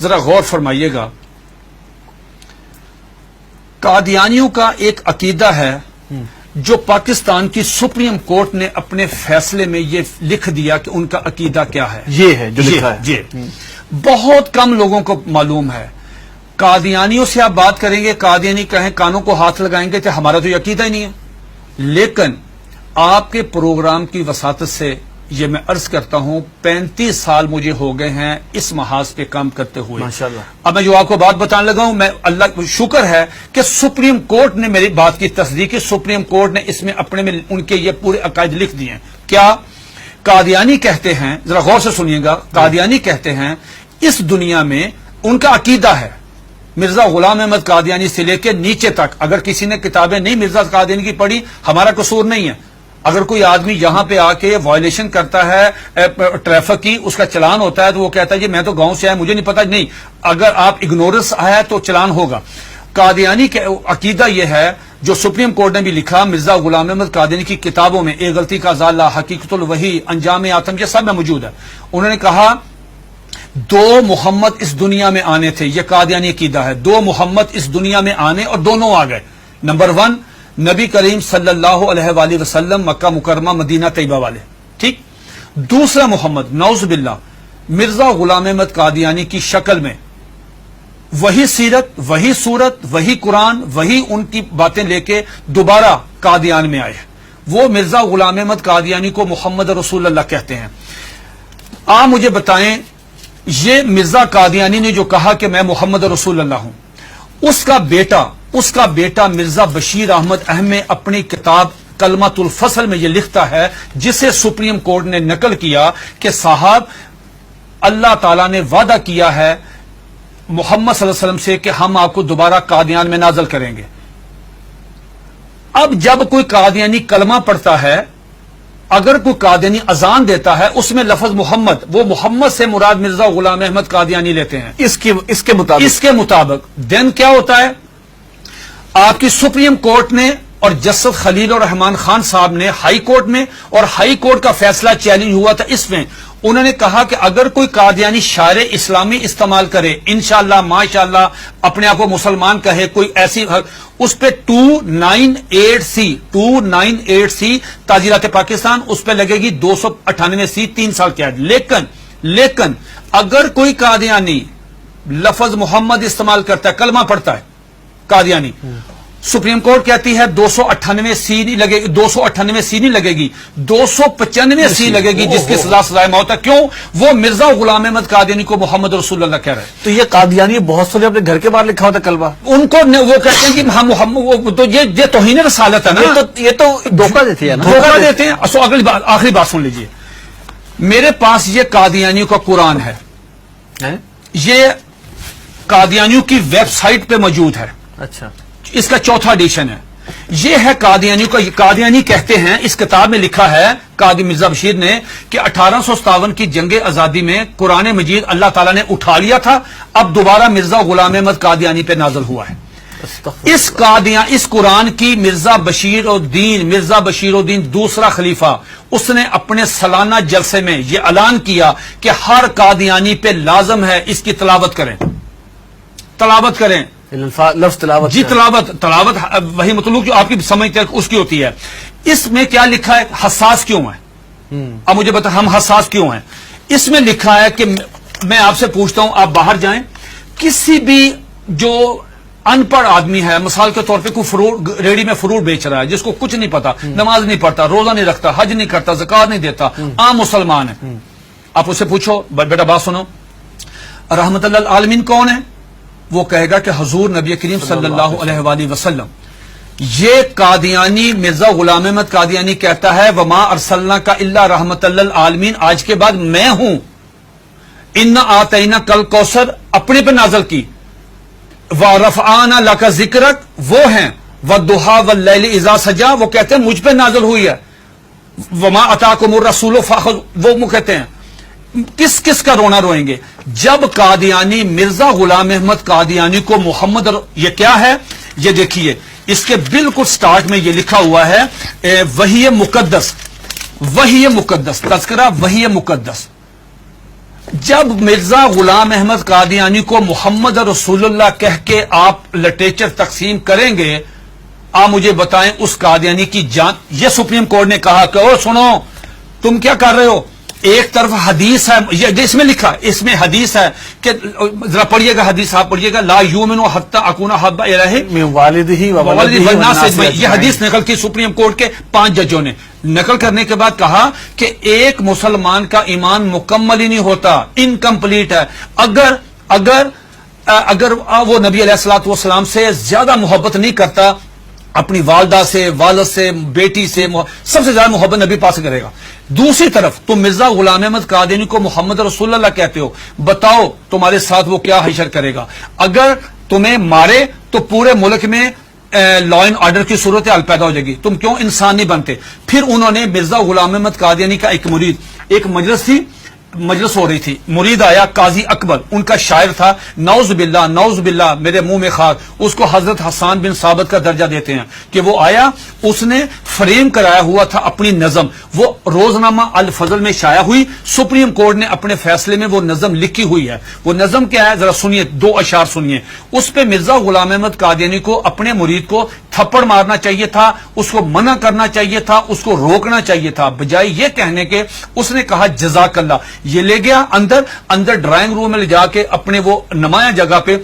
ذرا غور فرمائیے گا، قادیانیوں کا ایک عقیدہ ہے جو پاکستان کی سپریم کورٹ نے اپنے فیصلے میں یہ لکھ دیا کہ ان کا عقیدہ کیا ہے. یہ ہے جو لکھا ہے. جی بہت کم لوگوں کو معلوم ہے. قادیانیوں سے آپ بات کریں گے، قادیانی کہیں کانوں کو ہاتھ لگائیں گے کہ ہمارا تو یہ عقیدہ ہی نہیں ہے. لیکن آپ کے پروگرام کی وساطت سے یہ میں عرض کرتا ہوں 35 سال مجھے ہو گئے ہیں اس محاذ پہ کام کرتے ہوئے. ماشاءاللہ. اب میں جو آپ کو بات بتانے لگا ہوں، میں اللہ شکر ہے کہ سپریم کورٹ نے میری بات کی تصدیق کی. سپریم کورٹ نے اس میں اپنے میں ان کے یہ پورے عقائد لکھ دیے ہیں. کیا قادیانی کہتے ہیں، ذرا غور سے سنیے گا، قادیانی کہتے ہیں اس دنیا میں ان کا عقیدہ ہے مرزا غلام احمد قادیانی سے لے کے نیچے تک. اگر کسی نے کتابیں نہیں مرزا قادیانی کی پڑھی، ہمارا قصور نہیں ہے. اگر کوئی آدمی یہاں پہ آ کے وائلیشن کرتا ہے ٹریفک کی، اس کا چلان ہوتا ہے تو وہ کہتا ہے جی میں تو گاؤں سے آیا، مجھے نہیں پتا. نہیں، اگر آپ اگنورنس آیا تو چلان ہوگا. قادیانی کا عقیدہ یہ ہے جو سپریم کورٹ نے بھی لکھا مرزا غلام احمد قادیانی کی کتابوں میں، ایک غلطی کا ازالہ، حقیقت الوحی، انجام آتم، یہ سب میں موجود ہے. انہوں نے کہا 2 محمد اس دنیا میں آنے تھے. یہ قادیانی عقیدہ ہے. 2 محمد اس دنیا میں آنے اور دونوں آ گئے. نمبر 1 نبی کریم صلی اللہ علیہ وآلہ وسلم، مکہ مکرمہ مدینہ طیبہ والے، ٹھیک. دوسرا محمد نعوذ باللہ مرزا غلام احمد قادیانی کی شکل میں وہی سیرت، وہی صورت، وہی قرآن، وہی ان کی باتیں لے کے دوبارہ قادیان میں آئے. وہ مرزا غلام احمد قادیانی کو محمد رسول اللہ کہتے ہیں. آپ مجھے بتائیں یہ مرزا قادیانی نے جو کہا کہ میں محمد رسول اللہ ہوں، اس کا بیٹا مرزا بشیر احمد احمد اپنی کتاب کلمۃ الفصل میں یہ لکھتا ہے، جسے سپریم کورٹ نے نقل کیا کہ صاحب اللہ تعالیٰ نے وعدہ کیا ہے محمد صلی اللہ علیہ وسلم سے کہ ہم آپ کو دوبارہ قادیان میں نازل کریں گے. اب جب کوئی قادیانی کلمہ پڑھتا ہے، اگر کوئی قادیانی اذان دیتا ہے، اس میں لفظ محمد، وہ محمد سے مراد مرزا غلام احمد قادیانی لیتے ہیں اس کے مطابق دین کیا ہوتا ہے؟ آپ کی سپریم کورٹ نے اور جسٹس خلیل الرحمان خان صاحب نے ہائی کورٹ میں، اور ہائی کورٹ کا فیصلہ چیلنج ہوا تھا اس میں، انہوں نے کہا کہ اگر کوئی قادیانی شعر اسلامی استعمال کرے، انشاءاللہ ماشاءاللہ اپنے آپ کو مسلمان کہے، کوئی ایسی، اس پہ 298C تعزیرات پاکستان، اس پہ لگے گی 298C 3 سال قید. لیکن اگر کوئی قادیانی لفظ محمد استعمال کرتا ہے، کلمہ پڑھتا ہے قادیانی، سپریم کورٹ کہتی ہے 298C نہیں لگے گی، 298C نہیں لگے گی، 295C لگے گی، جس کی سزا سزائے موت ہے. کیوں؟ وہ مرزا غلام احمد قادیانی کو محمد رسول اللہ کہہ رہے ہیں. تو یہ قادیانی بہت سارے اپنے گھر کے باہر لکھا ہوتا کلمہ، ان کو وہ کہتے ہیں کہ ہم محمد، تو یہ توہین رسالت ہے نا. یہ تو دھوکہ دیتے ہیں نا، دھوکہ دیتے ہیں. آخری بات سن لیجئے، میرے پاس یہ قادیانیوں کا قرآن ہے، یہ قادیانیوں کی ویب سائٹ پہ موجود ہے. اچھا، اس کا 4تھا ایڈیشن ہے. یہ ہے قادیانیوں کا. قادیانی کہتے ہیں، اس کتاب میں لکھا ہے قادی مرزا بشیر نے کہ 1857 کی جنگ آزادی میں قرآن مجید اللہ تعالیٰ نے اٹھا لیا تھا، اب دوبارہ مرزا غلام احمد قادیانی پہ نازل ہوا ہے. اس قرآن کی مرزا بشیر الدین دوسرا خلیفہ، اس نے اپنے سالانہ جلسے میں یہ اعلان کیا کہ ہر قادیانی پہ لازم ہے اس کی تلاوت کریں. لفظ تلاوت، جی تلاوت وہی مطلوب جو آپ کی سمجھ تک اس کی ہوتی ہے. اس میں کیا لکھا ہے؟ حساس کیوں ہے؟ اب مجھے بتا ہم حساس کیوں ہیں؟ اس میں لکھا ہے کہ میں آپ سے پوچھتا ہوں، آپ باہر جائیں، کسی بھی جو ان پڑھ آدمی ہے، مثال کے طور پہ کوئی ریڑی میں فروٹ بیچ رہا ہے، جس کو کچھ نہیں پتا، نماز نہیں پڑھتا، روزہ نہیں رکھتا، حج نہیں کرتا، زکات نہیں دیتا، عام مسلمان ہے، آپ اسے پوچھو بیٹا بات سنو، رحمت اللہ العالمین کون ہے؟ وہ کہے گا کہ حضور نبی کریم صلی اللہ علیہ وآلہ وسلم. یہ قادیانی مرزا غلام احمد قادیانی کہتا ہے وما ارسلناک الا رحمت للعالمین، آج کے بعد میں ہوں. انا آتینا کل کوثر اپنے پہ نازل کی، ورفعنا لک ذکرک وہ ہیں، والضحی واللیل اذا سجا وہ کہتے ہیں مجھ پہ نازل ہوئی ہے، وما اتاکم الرسول فخذوہ وہ کہتے ہیں. کس کا رونا روئیں گے جب قادیانی مرزا غلام احمد قادیانی کو محمد یہ کیا ہے؟ یہ دیکھیے اس کے بالکل سٹارٹ میں یہ لکھا ہوا ہے وحی مقدس تذکرہ وحی مقدس. جب مرزا غلام احمد قادیانی کو محمد رسول اللہ کہہ کے آپ لٹریچر تقسیم کریں گے، آپ مجھے بتائیں اس قادیانی کی جان. یہ سپریم کورٹ نے کہا کہ او سنو تم کیا کر رہے ہو، ایک طرف حدیث ہے، یہ اس میں لکھا، اس میں حدیث ہے کہ ذرا پڑھیے گا حدیث، آپ پڑھیے گا، لا یؤمن حتی اکون احب الیہ من والدہ و ولدہ والناس والناس اجمعین. یہ حدیث نقل کی سپریم کورٹ کے 5 ججوں نے. نقل کرنے کے بعد کہا کہ ایک مسلمان کا ایمان مکمل ہی نہیں ہوتا، انکمپلیٹ ہے اگر وہ نبی علیہ الصلوۃ والسلام سے زیادہ محبت نہیں کرتا، اپنی والدہ سے، والد سے، بیٹی سے، سب سے زیادہ محبت نبی پاس کرے گا. دوسری طرف تم مرزا غلام احمد قادیانی کو محمد رسول اللہ کہتے ہو، بتاؤ تمہارے ساتھ وہ کیا حشر کرے گا. اگر تمہیں مارے تو پورے ملک میں لا اینڈ آرڈر کی صورتحال پیدا ہو جائے گی، تم کیوں انسان نہیں بنتے. پھر انہوں نے مرزا غلام احمد قادیانی کا ایک مرید، ایک مجلس ہو رہی تھی، مرید آیا قاضی اکبر، ان کا شاعر تھا، نعوذ باللہ میرے منہ میں خاک، اس کو حضرت حسان بن ثابت کا درجہ دیتے ہیں کہ وہ آیا، اس نے فریم کرایا ہوا تھا اپنی نظم، وہ روزنامہ الفضل میں شائع ہوئی. سپریم کورٹ نے اپنے فیصلے میں وہ نظم لکھی ہوئی ہے. وہ نظم کیا ہے ذرا سنیے، 2 اشعار سنیے. اس پہ مرزا غلام احمد قادیانی کو اپنے مرید کو تھپڑ مارنا چاہیے تھا، اس کو منع کرنا چاہیے تھا، اس کو روکنا چاہیے تھا، بجائے یہ کہنے کے اس نے کہا جزاک اللہ. یہ لے گیا اندر ڈرائنگ روم میں لے جا کے اپنے وہ نمایاں جگہ پہ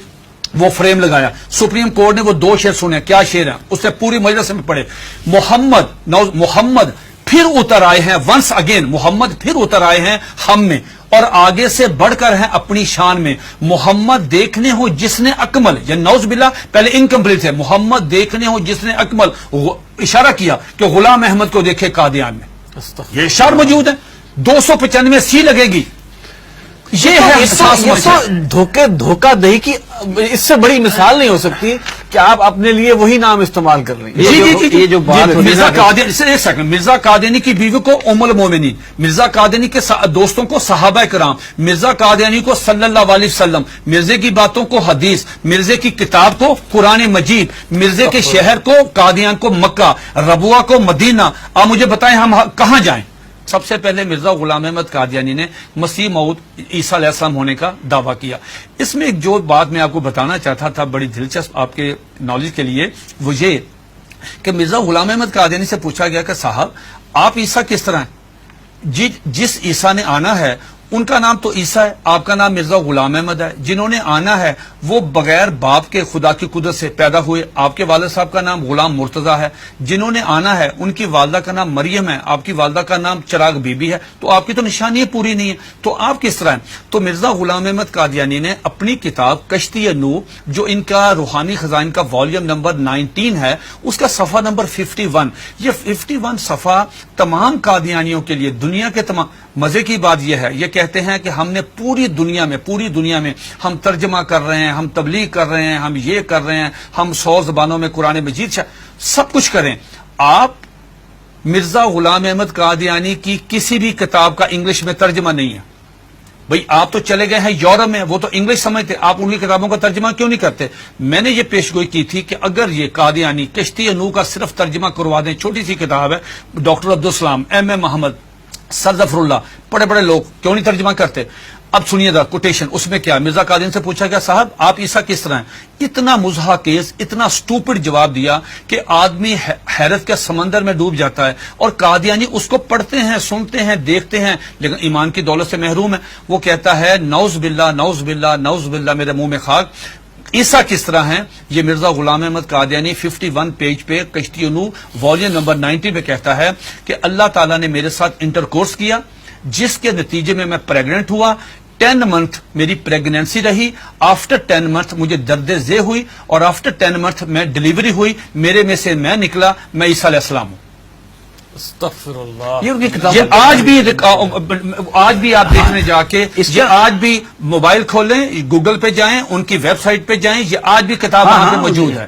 وہ فریم لگایا. سپریم کورٹ نے وہ 2 شعر سنے. کیا شعر ہیں اس نے پوری مجلس میں پڑھے. محمد پھر اتر آئے ہیں، ونس اگین محمد پھر اتر آئے ہیں ہم میں، اور آگے سے بڑھ کر ہیں اپنی شان میں. محمد دیکھنے ہو جس نے اکمل، یا نعوذ باللہ پہلے انکمپلیٹ ہے، محمد دیکھنے ہو جس نے اکمل، اشارہ کیا کہ غلام احمد کو دیکھے قادیان میں. یہ اشعار موجود ہے، 295 سی لگے گی. یہ ہے دھوکہ دہی کی اس سے بڑی مثال نہیں ہو سکتی کہ آپ اپنے لیے وہی نام استعمال کر رہے ہیں. یہ جو بات مرزا قادیانی، ایک سیکنڈ، مرزا قادیانی کی بیوی کو ام المومنین، مرزا قادیانی کے دوستوں کو صحابہ کرام، مرزا قادیانی کو صلی اللہ علیہ وسلم، مرزے کی باتوں کو حدیث، مرزے کی کتاب کو قرآن مجید، مرزے کے شہر کو قادیان کو مکہ، ربوہ کو مدینہ. آپ مجھے بتائیں ہم کہاں جائیں؟ سب سے پہلے مرزا غلام احمد قادیانی نے مسیح موعود عیسیٰ علیہ السلام ہونے کا دعویٰ کیا. اس میں ایک جو بات میں آپ کو بتانا چاہتا تھا بڑی دلچسپ آپ کے نالج کے لیے، وہ یہ کہ مرزا غلام احمد قادیانی سے پوچھا گیا کہ صاحب آپ عیسیٰ کس طرح ہیں؟ جس عیسیٰ نے آنا ہے ان کا نام تو عیسیٰ ہے، آپ کا نام مرزا غلام احمد ہے. جنہوں نے آنا ہے وہ بغیر باپ کے خدا کی قدرت سے پیدا ہوئے، آپ کے والد صاحب کا نام غلام مرتضیٰ ہے. جنہوں نے آنا ہے ان کی والدہ کا نام مریم ہے، آپ کی والدہ کا نام چراغ بی بی ہے. تو آپ کی تو نشانی پوری نہیں ہے، تو آپ کس طرح ہیں؟ تو مرزا غلام احمد قادیانی نے اپنی کتاب کشتی نوح، جو ان کا روحانی خزائن کا والیوم نمبر 19 ہے، اس کا صفحہ نمبر 51، یہ 51 صفحہ تمام قادیانیوں کے لیے، دنیا کے تمام. مزے کی بات یہ ہے، یہ کہتے ہیں کہ ہم نے پوری دنیا میں ہم ترجمہ کر رہے ہیں، ہم تبلیغ کر رہے ہیں، ہم یہ کر رہے ہیں، ہم 100 زبانوں میں قرآن مجید سب کچھ کریں. آپ مرزا غلام احمد قادیانی کی کسی بھی کتاب کا انگلش میں ترجمہ نہیں ہے. بھئی آپ تو چلے گئے ہیں یورپ میں، وہ تو انگلش سمجھتے، آپ ان کی کتابوں کا ترجمہ کیوں نہیں کرتے؟ میں نے یہ پیشگوئی کی تھی کہ اگر یہ قادیانی کشتی نوح کا صرف ترجمہ کروا دیں، چھوٹی سی کتاب ہے، ڈاکٹر عبدالسلام، ایم محمد، سر ظفر اللہ، بڑے لوگ کیوں نہیں ترجمہ کرتے؟ اب سنیے دا کوٹیشن، اس میں کیا مرزا قادیانی سے پوچھا گیا صاحب آپ عیسیٰ کس طرح ہیں؟ اتنا مضحکیز، اتنا سٹوپڈ جواب دیا کہ آدمی حیرت کے سمندر میں ڈوب جاتا ہے. اور قادیانی اس کو پڑھتے ہیں، سنتے ہیں، دیکھتے ہیں، لیکن ایمان کی دولت سے محروم ہے. وہ کہتا ہے نعوذ باللہ میرے منہ میں خاک، عیسیٰ کس طرح ہیں؟ یہ مرزا غلام احمد قادیانی 51 پیج پہ کشتی نوح والیوم نمبر 90 پہ کہتا ہے کہ اللہ تعالیٰ نے میرے ساتھ انٹرکورس کیا، جس کے نتیجے میں پریگننٹ ہوا. 10 منتھ میری پریگنینسی رہی، آفٹر 10 منتھ مجھے درد ذیل ہوئی، اور آفٹر 10 منتھ میں ڈیلیوری ہوئی، میرے میں سے میں نکلا، میں عیسیٰ علیہ السلام ہوں. استغفر اللہ. یہ آج بھی آپ دیکھنے جا کے، یہ آج بھی موبائل کھولیں، گوگل پہ جائیں، ان کی ویب سائٹ پہ جائیں، یہ آج بھی کتاب وہاں پہ موجود ہے.